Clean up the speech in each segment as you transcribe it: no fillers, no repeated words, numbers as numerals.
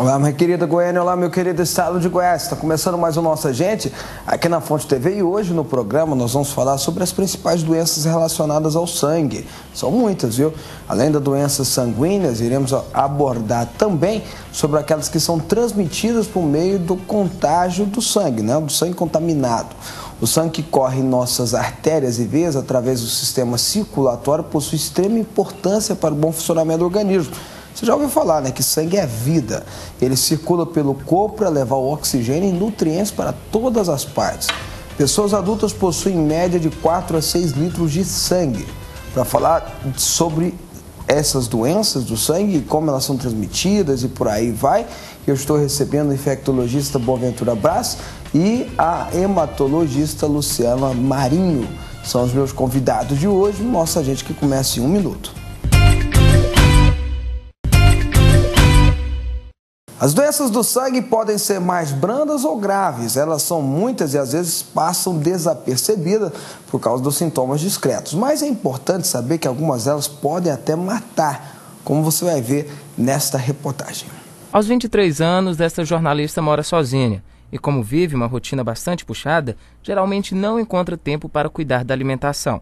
Olá, minha querida Goiânia, olá, meu querido estado de Goiás. Está começando mais o Nossa Gente aqui na Fonte TV e hoje no programa nós vamos falar sobre as principais doenças relacionadas ao sangue. São muitas, viu? Além das doenças sanguíneas, iremos abordar também sobre aquelas que são transmitidas por meio do contágio do sangue, né? Do sangue contaminado. O sangue que corre em nossas artérias e veias através do sistema circulatório possui extrema importância para o bom funcionamento do organismo. Você já ouviu falar, né, que sangue é vida. Ele circula pelo corpo para levar o oxigênio e nutrientes para todas as partes. Pessoas adultas possuem em média de 4 a 6 litros de sangue. Para falar sobre essas doenças do sangue, como elas são transmitidas e por aí vai, eu estou recebendo o infectologista Boaventura Braz e a hematologista Luciana Marinho. São os meus convidados de hoje. Nossa gente que começa em 1 minuto. As doenças do sangue podem ser mais brandas ou graves. Elas são muitas e às vezes passam desapercebidas por causa dos sintomas discretos. Mas é importante saber que algumas delas podem até matar, como você vai ver nesta reportagem. Aos 23 anos, esta jornalista mora sozinha e, como vive uma rotina bastante puxada, geralmente não encontra tempo para cuidar da alimentação.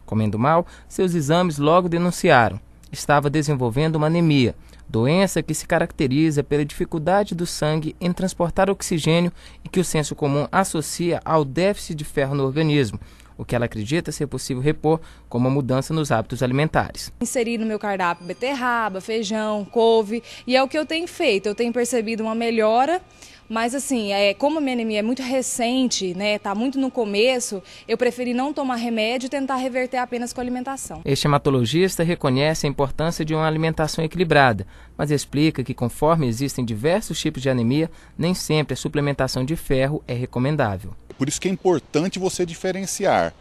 Comendo mal, seus exames logo denunciaram. Estava desenvolvendo uma anemia, doença que se caracteriza pela dificuldade do sangue em transportar oxigênio e que o senso comum associa ao déficit de ferro no organismo, o que ela acredita ser possível repor com uma mudança nos hábitos alimentares. Inseri no meu cardápio beterraba, feijão, couve, e é o que eu tenho feito. Eu tenho percebido uma melhora, mas assim, como a minha anemia é muito recente, né, tá muito no começo, eu preferi não tomar remédio e tentar reverter apenas com a alimentação. Este hematologista reconhece a importância de uma alimentação equilibrada, mas explica que conforme existem diversos tipos de anemia, nem sempre a suplementação de ferro é recomendável. Por isso que é importante você diferenciar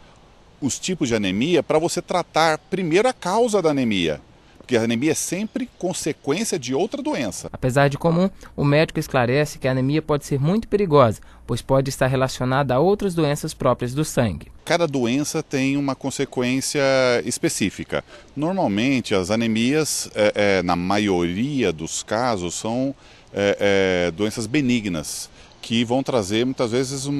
os tipos de anemia para você tratar primeiro a causa da anemia. Porque a anemia é sempre consequência de outra doença. Apesar de comum, o médico esclarece que a anemia pode ser muito perigosa, pois pode estar relacionada a outras doenças próprias do sangue. Cada doença tem uma consequência específica. Normalmente, as anemias, na maioria dos casos, são doenças benignas, que vão trazer muitas vezes um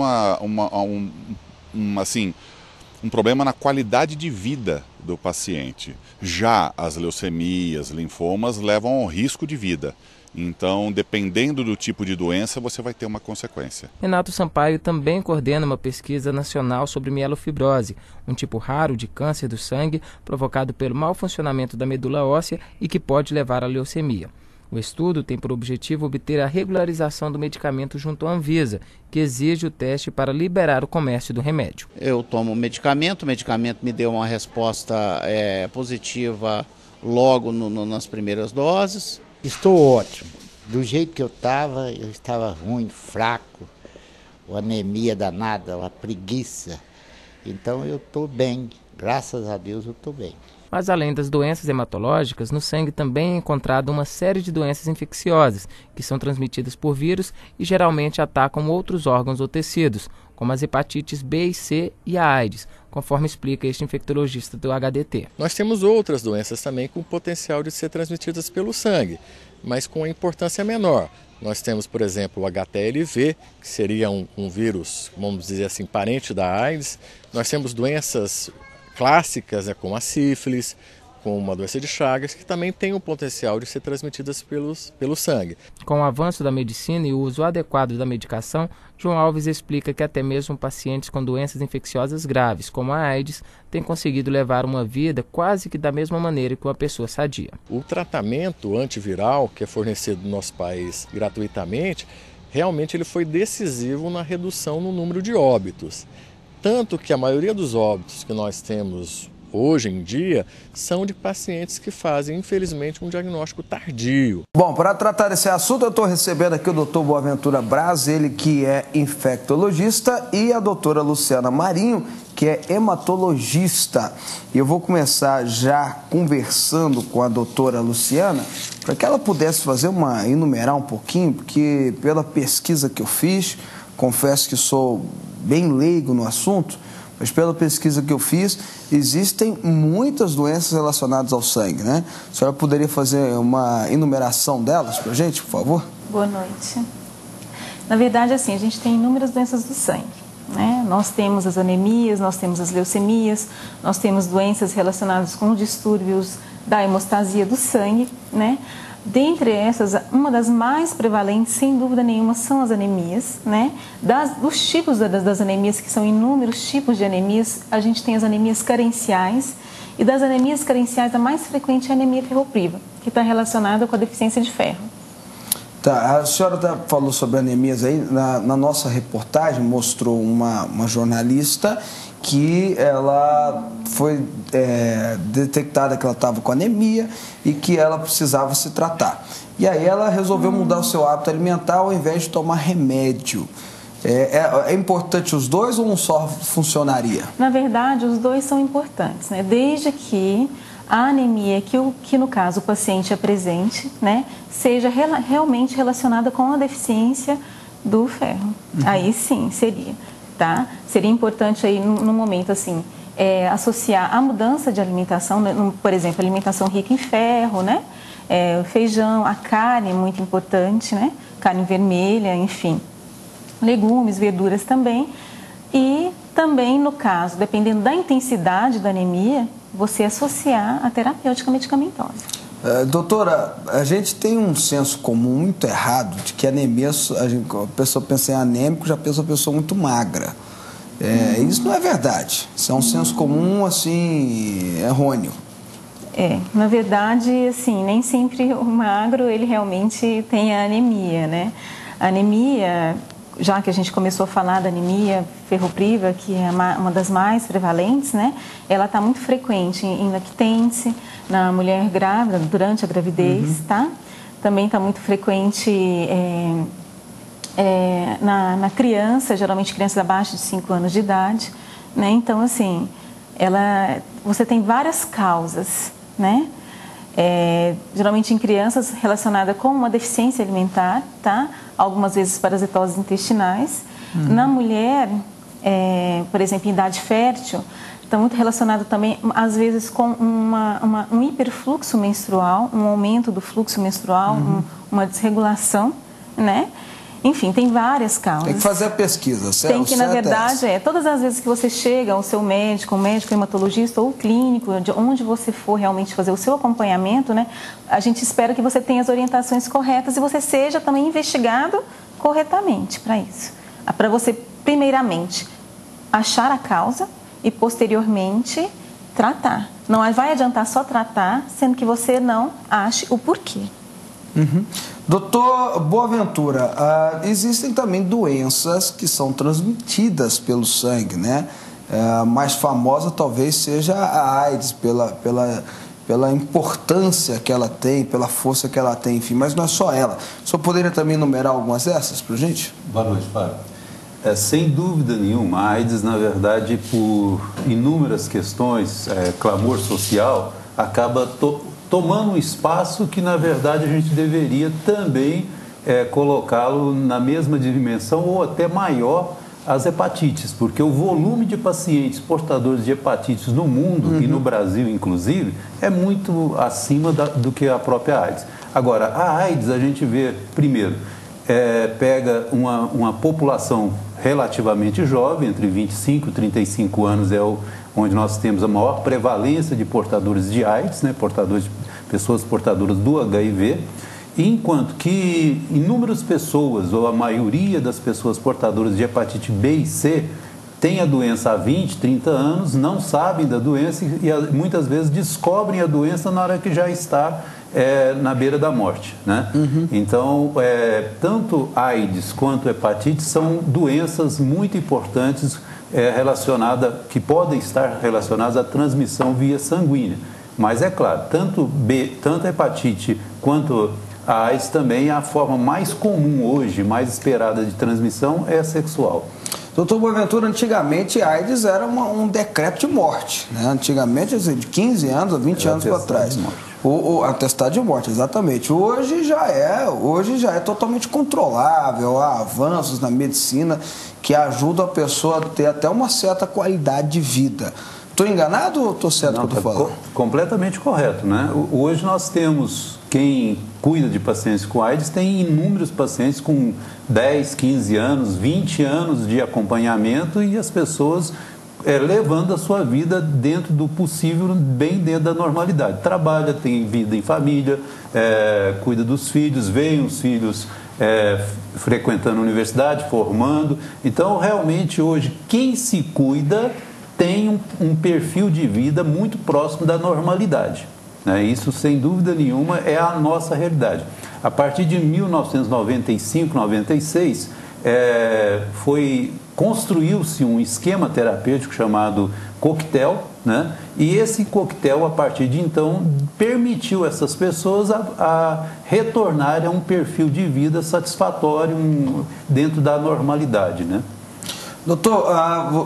problema na qualidade de vida do paciente. Já as leucemias, linfomas levam ao risco de vida. Então, dependendo do tipo de doença, você vai ter uma consequência. Renato Sampaio também coordena uma pesquisa nacional sobre mielofibrose, um tipo raro de câncer do sangue provocado pelo mau funcionamento da medula óssea e que pode levar à leucemia. O estudo tem por objetivo obter a regularização do medicamento junto à Anvisa, que exige o teste para liberar o comércio do remédio. Eu tomo o medicamento me deu uma resposta positiva logo nas primeiras doses. Estou ótimo. Do jeito que eu estava ruim, fraco, uma anemia danada, uma preguiça. Então eu estou bem, graças a Deus eu estou bem. Mas além das doenças hematológicas, no sangue também é encontrada uma série de doenças infecciosas, que são transmitidas por vírus e geralmente atacam outros órgãos ou tecidos, como as hepatites B e C e a AIDS, conforme explica este infectologista do HDT. Nós temos outras doenças também com potencial de ser transmitidas pelo sangue, mas com a importância menor. Nós temos, por exemplo, o HTLV, que seria um vírus, vamos dizer assim, parente da AIDS. Nós temos doenças clássicas, como a sífilis, como a doença de Chagas, que também tem o potencial de ser transmitidas pelo sangue. Com o avanço da medicina e o uso adequado da medicação, João Alves explica que até mesmo pacientes com doenças infecciosas graves, como a AIDS, têm conseguido levar uma vida quase que da mesma maneira que uma pessoa sadia. O tratamento antiviral, que é fornecido no nosso país gratuitamente, realmente ele foi decisivo na redução no número de óbitos. Tanto que a maioria dos óbitos que nós temos hoje em dia são de pacientes que fazem, infelizmente, um diagnóstico tardio. Bom, para tratar desse assunto, eu estou recebendo aqui o Dr. Boaventura Braz, ele que é infectologista, e a doutora Luciana Marinho, que é hematologista. E eu vou começar já conversando com a doutora Luciana, para que ela pudesse enumerar um pouquinho, porque pela pesquisa que eu fiz, confesso que sou bem leigo no assunto, mas pela pesquisa que eu fiz, existem muitas doenças relacionadas ao sangue, né? A senhora poderia fazer uma enumeração delas para a gente, por favor? Boa noite. Na verdade, assim, a gente tem inúmeras doenças do sangue, né? Nós temos as anemias, nós temos as leucemias, nós temos doenças relacionadas com distúrbios da hemostasia do sangue, né? Dentre essas, uma das mais prevalentes, sem dúvida nenhuma, são as anemias, né? Dos tipos das anemias, que são inúmeros tipos de anemias, a gente tem as anemias carenciais, e das anemias carenciais, a mais frequente é a anemia ferropriva, que está relacionada com a deficiência de ferro. Tá, a senhora falou sobre anemias aí, na nossa reportagem mostrou uma jornalista que ela foi detectada que ela estava com anemia e que ela precisava se tratar. E aí ela resolveu mudar o seu hábito alimentar ao invés de tomar remédio. É importante os dois ou um só funcionaria? Na verdade, os dois são importantes, né? Desde que a anemia que no caso o paciente apresente, né, seja realmente relacionada com a deficiência do ferro. Aí sim, seria. Tá? Seria importante aí no momento assim associar a mudança de alimentação, né? Por exemplo, alimentação rica em ferro, né? O feijão, a carne é muito importante, né? Carne vermelha, enfim, legumes, verduras também. E também no caso, dependendo da intensidade da anemia, você associar a terapêutica medicamentosa. Doutora, a gente tem um senso comum muito errado de que anemia, a pessoa pensa em anêmico, já pensa uma pessoa muito magra. Isso não é verdade. Isso é um senso comum, assim, errôneo. Na verdade, assim, nem sempre o magro, ele realmente tem a anemia, né? A anemia, já que a gente começou a falar da anemia ferropriva, que é uma das mais prevalentes, né? Ela está muito frequente em lactente, na mulher grávida, durante a gravidez, tá? Também está muito frequente na criança, geralmente crianças abaixo de 5 anos de idade, né? Então, assim, você tem várias causas, né? Geralmente em crianças relacionada com uma deficiência alimentar, tá? Algumas vezes parasitoses intestinais. Na mulher, por exemplo, em idade fértil, está muito relacionado também, às vezes, com um hiperfluxo menstrual, um aumento do fluxo menstrual, uma desregulação, né? Enfim, tem várias causas. Tem que fazer a pesquisa, certo? Tem que, na verdade, todas as vezes que você chega ao seu médico, um médico hematologista ou clínico, de onde você for realmente fazer o seu acompanhamento, né? A gente espera que você tenha as orientações corretas e você seja também investigado corretamente para isso. Para você, primeiramente, achar a causa e, posteriormente, tratar. Não vai adiantar só tratar, sendo que você não ache o porquê. Doutor Boaventura, existem também doenças que são transmitidas pelo sangue, né? A mais famosa talvez seja a AIDS, pela importância que ela tem, pela força que ela tem, enfim, mas não é só ela. O senhor poderia também enumerar algumas dessas para a gente? Boa noite, Fábio. Sem dúvida nenhuma, a AIDS, na verdade, por inúmeras questões, clamor social, acaba tomando um espaço que, na verdade, a gente deveria também colocá-lo na mesma dimensão ou até maior as hepatites, porque o volume de pacientes portadores de hepatites no mundo e no Brasil, inclusive, é muito acima do que a própria AIDS. Agora, a AIDS, a gente vê, primeiro, pega uma população relativamente jovem, entre 25 e 35 anos onde nós temos a maior prevalência de portadores de AIDS, né, pessoas portadoras do HIV, enquanto que inúmeras pessoas, ou a maioria das pessoas portadoras de hepatite B e C, tem a doença há 20, 30 anos, não sabem da doença e muitas vezes descobrem a doença na hora que já está na beira da morte, né? Então, tanto AIDS quanto hepatite são doenças muito importantes que podem estar relacionadas à transmissão via sanguínea. Mas é claro, tanto a hepatite quanto a AIDS também, a forma mais comum hoje, mais esperada de transmissão é sexual. Doutor Boaventura, antigamente a AIDS era um decreto de morte, né? Antigamente, de 15 anos a 20 anos para trás. O atestado de morte, exatamente. Hoje já é totalmente controlável. Há avanços na medicina que ajudam a pessoa a ter até uma certa qualidade de vida. Estou enganado ou estou certo que eu estou falando? Completamente correto, né? Hoje nós temos, quem cuida de pacientes com AIDS, tem inúmeros pacientes com 10, 15 anos, 20 anos de acompanhamento e as pessoas levando a sua vida dentro do possível, bem dentro da normalidade. Trabalha, tem vida em família, cuida dos filhos, veem os filhos frequentando a universidade, formando. Então, realmente, hoje, quem se cuida tem um perfil de vida muito próximo da normalidade. Né? Isso, sem dúvida nenhuma, é a nossa realidade. A partir de 1995, 96, construiu-se um esquema terapêutico chamado coquetel, né? E esse coquetel, a partir de então, permitiu essas pessoas a retornarem a um perfil de vida satisfatório dentro da normalidade, né? Doutor,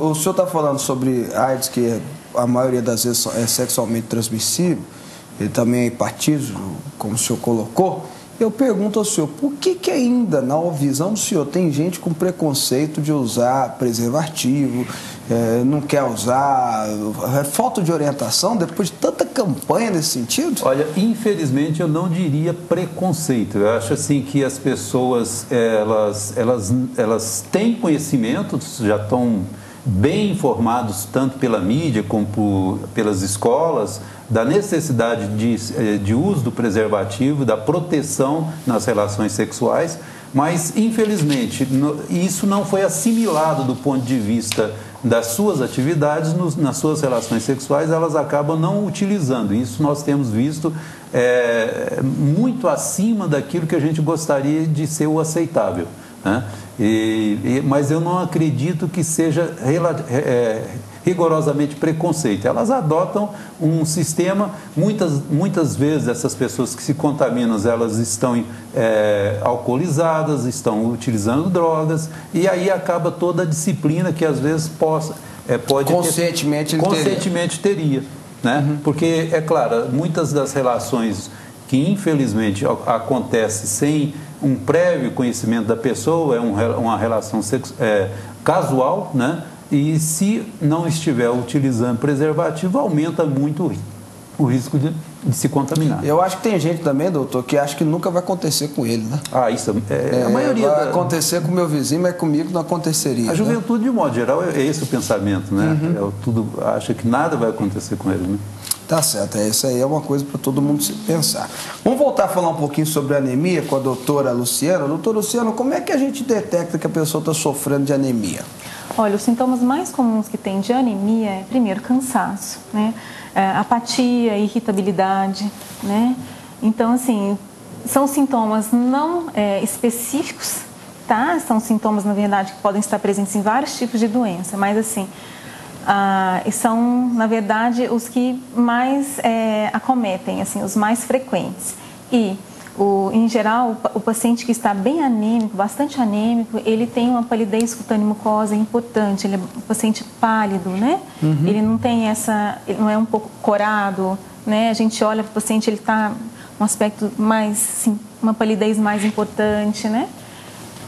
o senhor está falando sobre AIDS, que a maioria das vezes é sexualmente transmissível, e também a hepatite, como o senhor colocou. Eu pergunto ao senhor, por que ainda, na visão do senhor, tem gente com preconceito de usar preservativo, não quer usar, falta de orientação, depois de tanta campanha nesse sentido? Olha, infelizmente eu não diria preconceito. Eu acho assim que as pessoas, elas têm conhecimento, já estão bem informados, tanto pela mídia como pelas escolas, da necessidade de uso do preservativo, da proteção nas relações sexuais, mas, infelizmente, isso não foi assimilado do ponto de vista das suas atividades, nas suas relações sexuais, elas acabam não utilizando. Isso nós temos visto muito acima daquilo que a gente gostaria de ser o aceitável, né? Mas eu não acredito que seja rigorosamente preconceito. Elas adotam um sistema, muitas vezes essas pessoas que se contaminam, elas estão alcoolizadas, estão utilizando drogas, e aí acaba toda a disciplina que às vezes pode conscientemente teria, né? Uhum. Porque, é claro, muitas das relações que infelizmente acontecem sem um prévio conhecimento da pessoa, uma relação casual, né? E se não estiver utilizando preservativo, aumenta muito o risco de se contaminar. Eu acho que tem gente também, doutor, que acha que nunca vai acontecer com ele, né? Isso a maioria vai acontecer com o meu vizinho, mas comigo não aconteceria. A juventude, de modo geral, é esse o pensamento, né? Uhum. Acha que nada vai acontecer com ele, né? Tá certo, isso aí é uma coisa para todo mundo se pensar. Vamos voltar a falar um pouquinho sobre anemia com a doutora Luciana. Doutora Luciana, como é que a gente detecta que a pessoa está sofrendo de anemia? Olha, os sintomas mais comuns que tem de anemia é, primeiro, cansaço, né? Apatia, irritabilidade, né? Então, assim, são sintomas não específicos, tá? São sintomas, na verdade, que podem estar presentes em vários tipos de doença, mas, assim, são, na verdade, os que mais acometem, assim, os mais frequentes. E, em geral, o paciente que está bem anêmico, bastante anêmico, ele tem uma palidez cutânea mucosa importante, ele é um paciente pálido, né? Uhum. Ele não tem ele não é um pouco corado, né? A gente olha para o paciente, ele está um aspecto mais, sim, uma palidez mais importante, né?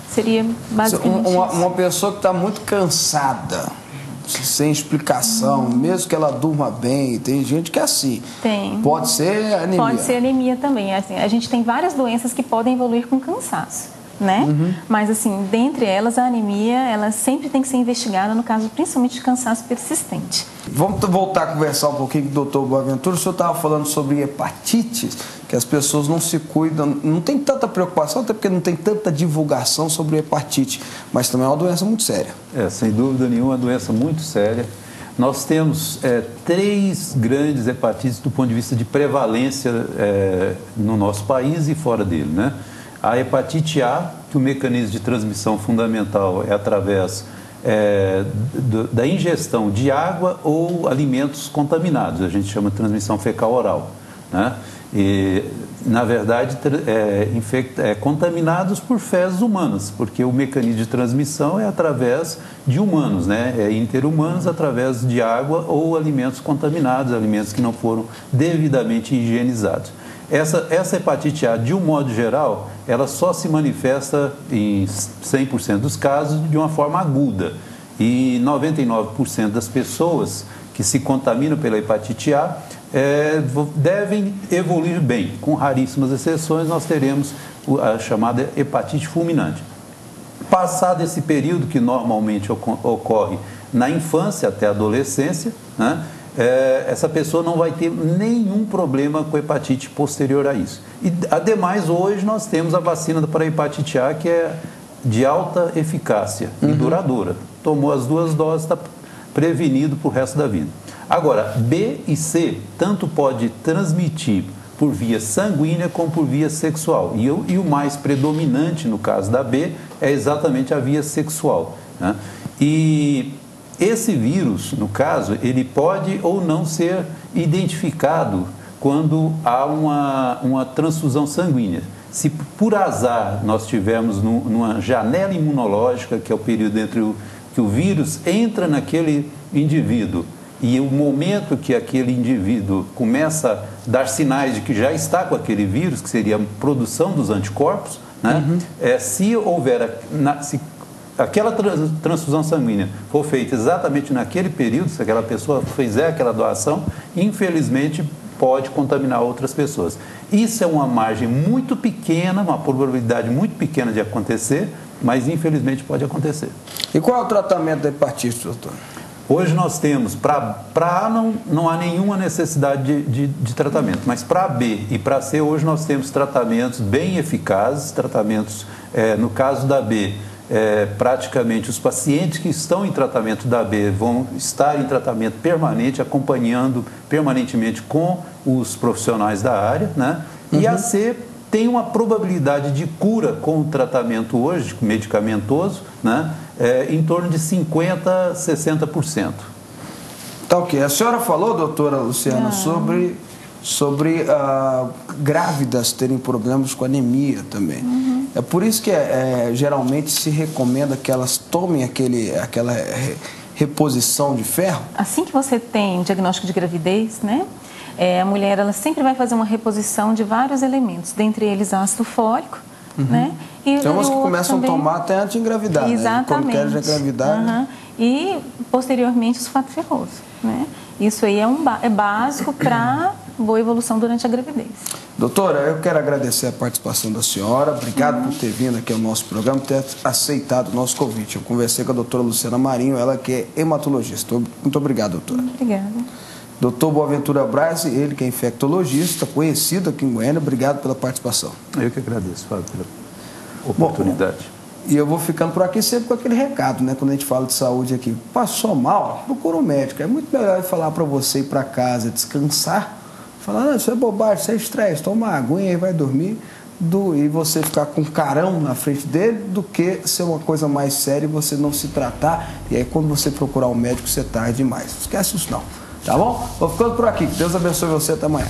Seria basicamente uma pessoa que está muito cansada, sem explicação, mesmo que ela durma bem, tem gente que é assim. Tem. Pode ser anemia. Pode ser anemia também. Assim, a gente tem várias doenças que podem evoluir com cansaço, né? Uhum. Mas, assim, dentre elas, a anemia, ela sempre tem que ser investigada, no caso, principalmente de cansaço persistente. Vamos voltar a conversar um pouquinho com o doutor Boaventura. O senhor estava falando sobre hepatite, que as pessoas não se cuidam, não tem tanta preocupação, até porque não tem tanta divulgação sobre hepatite, mas também é uma doença muito séria. Sem dúvida nenhuma, é uma doença muito séria. Nós temos 3 grandes hepatites do ponto de vista de prevalência no nosso país e fora dele, né? A hepatite A, que o mecanismo de transmissão fundamental é através da ingestão de água ou alimentos contaminados, a gente chama de transmissão fecal oral, né? E, na verdade, contaminados por fezes humanas, porque o mecanismo de transmissão é através de humanos, né? Interhumanos através de água ou alimentos contaminados, alimentos que não foram devidamente higienizados. Essa hepatite A, de um modo geral, ela só se manifesta em 100% dos casos de uma forma aguda. E 99% das pessoas que se contaminam pela hepatite A devem evoluir bem. Com raríssimas exceções, nós teremos a chamada hepatite fulminante. Passado esse período que normalmente ocorre na infância até a adolescência, né, essa pessoa não vai ter nenhum problema com hepatite posterior a isso. E, ademais, hoje nós temos a vacina para a hepatite A, que é de alta eficácia e duradoura. Tomou as 2 doses, está prevenido para o resto da vida. Agora, B e C tanto pode transmitir por via sanguínea como por via sexual. E o mais predominante no caso da B é exatamente a via sexual, né? E esse vírus, no caso, ele pode ou não ser identificado quando há uma transfusão sanguínea. Se por azar nós tivermos numa janela imunológica, que é o período entre que o vírus entra naquele indivíduo e o momento que aquele indivíduo começa a dar sinais de que já está com aquele vírus, que seria a produção dos anticorpos, né? Se houver, se aquela transfusão sanguínea for feita exatamente naquele período, se aquela pessoa fizer aquela doação, infelizmente pode contaminar outras pessoas. Isso é uma margem muito pequena, uma probabilidade muito pequena de acontecer, mas infelizmente pode acontecer. E qual é o tratamento da hepatite, doutor? Hoje nós temos, para A não há nenhuma necessidade de tratamento, mas para B e para C hoje nós temos tratamentos bem eficazes, tratamentos, no caso da B, praticamente os pacientes que estão em tratamento da B vão estar em tratamento permanente, acompanhando permanentemente com os profissionais da área, né? E a C tem uma probabilidade de cura com o tratamento hoje, medicamentoso, né? Em torno de 50% a 60%. Tá ok. A senhora falou, doutora Luciana, sobre grávidas terem problemas com anemia também. É por isso que geralmente se recomenda que elas tomem aquela reposição de ferro? Assim que você tem diagnóstico de gravidez, né? A mulher ela sempre vai fazer uma reposição de vários elementos, dentre eles ácido fólico, né? E tem umas que começam a tomar até antes de engravidar, exatamente, né? Quando querem engravidar. Né? E posteriormente o sulfato ferroso, né? Isso aí é básico para boa evolução durante a gravidez. Doutora, eu quero agradecer a participação da senhora. Obrigado por ter vindo aqui ao nosso programa, ter aceitado o nosso convite. Eu conversei com a doutora Luciana Marinho, ela que é hematologista. Muito obrigado, doutora. Obrigada. Doutor Boaventura Braz, ele que é infectologista, conhecido aqui em Goiânia. Obrigado pela participação. Eu que agradeço, Fábio, pela oportunidade. E eu vou ficando por aqui sempre com aquele recado, né? Quando a gente fala de saúde aqui, passou mal, procura um médico. É muito melhor eu falar para você ir para casa, descansar, falar, não, isso é bobagem, isso é estresse, toma uma aguinha e vai dormir, e você ficar com um carão na frente dele, do que ser uma coisa mais séria e você não se tratar. E aí quando você procurar um médico, você é tarde demais. Não esquece isso não, tá bom? Vou ficando por aqui. Deus abençoe você, até amanhã.